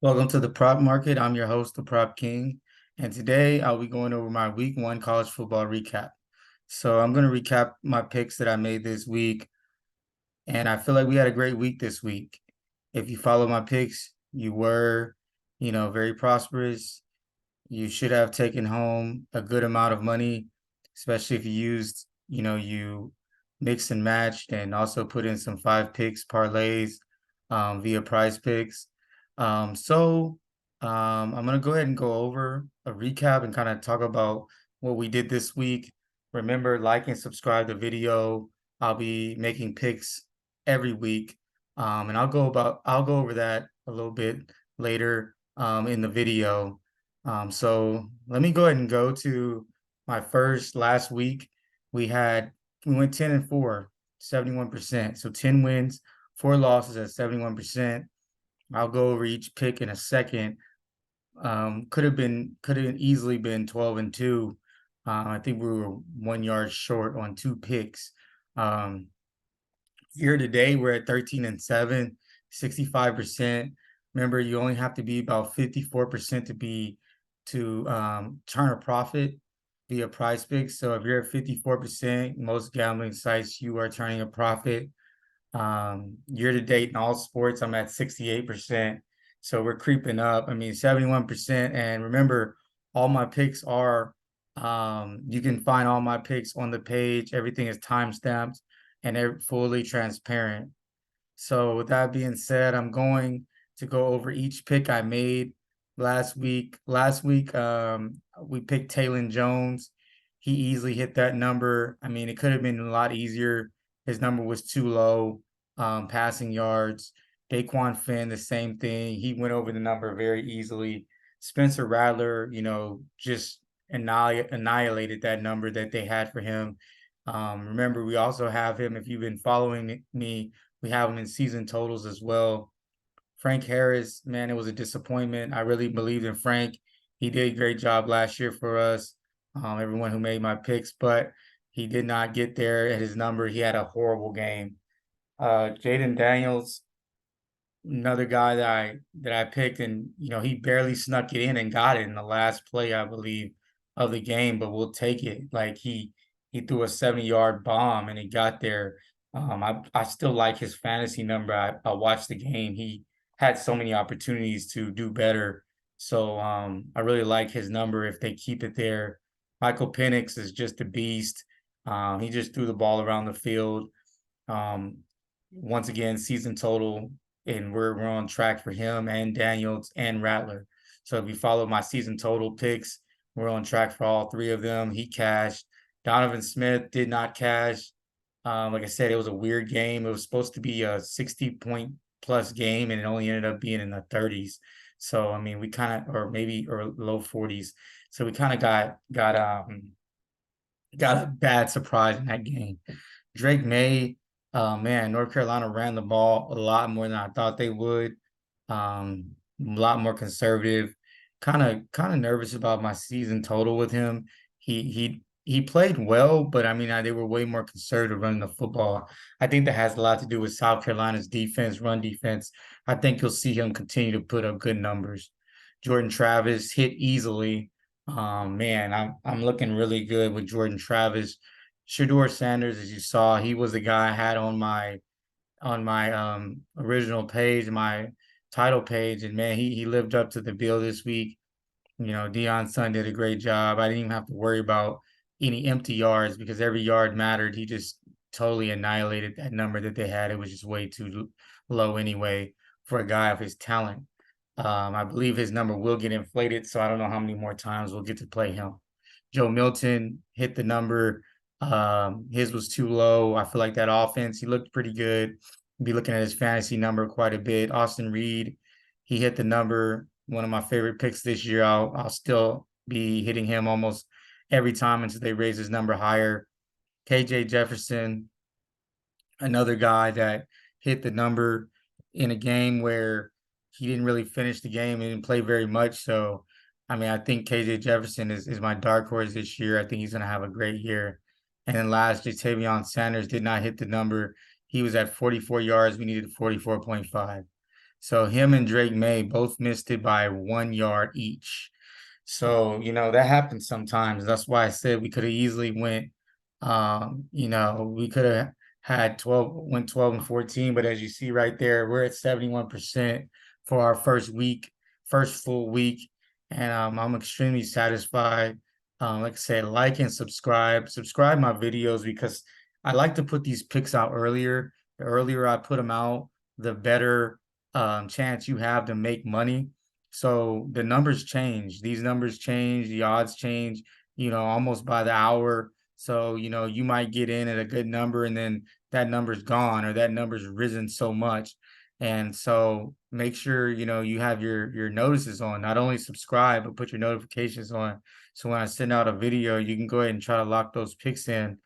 Welcome to the Prop Market. I'm your host, the Prop King, and today I'll be going over my Week 1 college football recap. So I'm going to recap my picks that I made this week, and I feel like we had a great week this week. If you follow my picks, you were, very prosperous. You should have taken home a good amount of money, especially if you used, you mixed and matched and also put in some 5 picks parlays via prize picks. I'm going to go ahead and go over a recap and kind of talk about what we did this week. Remember, like and subscribe to the video. I'll be making picks every week. And I'll go over that a little bit later in the video. So let me go ahead and go to my first last week. We went 10-4, 71%. So 10 wins, 4 losses at 71%. I'll go over each pick in a second. Could have easily been 12-2. I think we were 1 yard short on 2 picks. Year to date, we're at 13-7, 65%. Remember, you only have to be about 54% to turn a profit via prize picks. So if you're at 54%, most gambling sites, you are turning a profit. Year to date in all sports, I'm at 68%. So we're creeping up. I mean, 71%. And remember, all my picks are, you can find all my picks on the page. Everything is time-stamped and they're fully transparent. So with that being said, I'm going to go over each pick I made last week. Last week, we picked Taylon Jones. He easily hit that number. I mean, it could have been a lot easier. His number was too low. Passing yards. Daquan Finn, the same thing. He went over the number very easily. Spencer Rattler, just annihilated that number that they had for him. Remember, we also have him, if you've been following me, we have him in season totals as well. Frank Harris, man, it was a disappointment. I really believed in Frank. He did a great job last year for us, everyone who made my picks, but he did not get there at his number. He had a horrible game. Jaden Daniels, another guy that I picked, and he barely snuck it in and got it in the last play, I believe, of the game. But we'll take it. Like he threw a 70-yard bomb and it got there. I still like his fantasy number. I watched the game. He had so many opportunities to do better. So I really like his number if they keep it there. Michael Penix is just a beast. He just threw the ball around the field. Um, Once again, season total, and we're on track for him and Daniels and Rattler. So if you follow my season total picks, we're on track for all 3 of them. He cashed. Donovan Smith did not cash. Like I said, it was a weird game. It was supposed to be a 60-point plus game, and it only ended up being in the 30s. So I mean, we kind of, or low 40s. So we kind of got a bad surprise in that game. Drake May, man, North Carolina ran the ball a lot more than I thought they would. A lot more conservative. Kind of nervous about my season total with him. He played well, but I mean, they were way more conservative running the football. I think that has a lot to do with South Carolina's defense, run defense. I think you'll see him continue to put up good numbers. Jordan Travis hit easily. Man, I'm looking really good with Jordan Travis. Shador Sanders, as you saw, he was the guy I had on my original page, my title page, and man, he lived up to the bill this week. Deion Sun did a great job. I didn't even have to worry about any empty yards because every yard mattered. He just totally annihilated that number that they had. It was just way too low anyway for a guy of his talent. I believe his number will get inflated, so I don't know how many more times we'll get to play him. Joe Milton hit the number. His was too low. I feel like that offense, he looked pretty good. Be looking at his fantasy number quite a bit. Austin Reed, he hit the number. One of my favorite picks this year. I'll still be hitting him almost every time until they raise his number higher. KJ Jefferson, another guy that hit the number in a game where he didn't really finish the game. He didn't play very much. So, I mean, I think KJ Jefferson is my dark horse this year. I think he's going to have a great year. And then last, Jatavion Sanders did not hit the number. He was at 44 yards. We needed 44.5. So him and Drake May both missed it by 1 yard each. So, that happens sometimes. That's why I said we could have easily went, we could have had 12 and 14, but as you see right there, we're at 71% for our first week, first full week. And I'm extremely satisfied. Like I said, like and subscribe my videos because I like to put these picks out earlier. The earlier I put them out, the better chance you have to make money. So the numbers change. These numbers change. The odds change, almost by the hour. So, you might get in at a good number and then that number's gone or that number's risen so much. And so make sure, you have your notices on. Not only subscribe, but put your notifications on. So when I send out a video, you can go ahead and try to lock those picks in.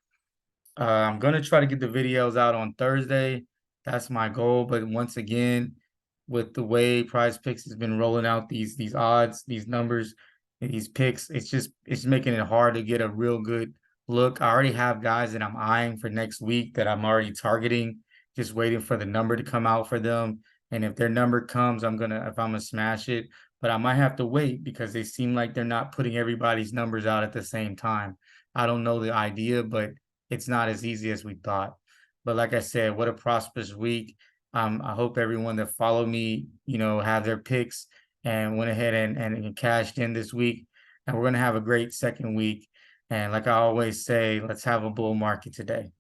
I'm gonna try to get the videos out on Thursday. That's my goal. But once again, with the way Prize Picks has been rolling out these odds, these numbers, these picks, it's making it hard to get a real good look. I already have guys that I'm eyeing for next week that I'm already targeting, just waiting for the number to come out for them. And if their number comes, if I'm gonna smash it. But I might have to wait because they seem like they're not putting everybody's numbers out at the same time. I don't know the idea, but it's not as easy as we thought. But like I said, what a prosperous week. I hope everyone that followed me, have their picks and went ahead and cashed in this week. And we're going to have a great second week. And like I always say, let's have a bull market today.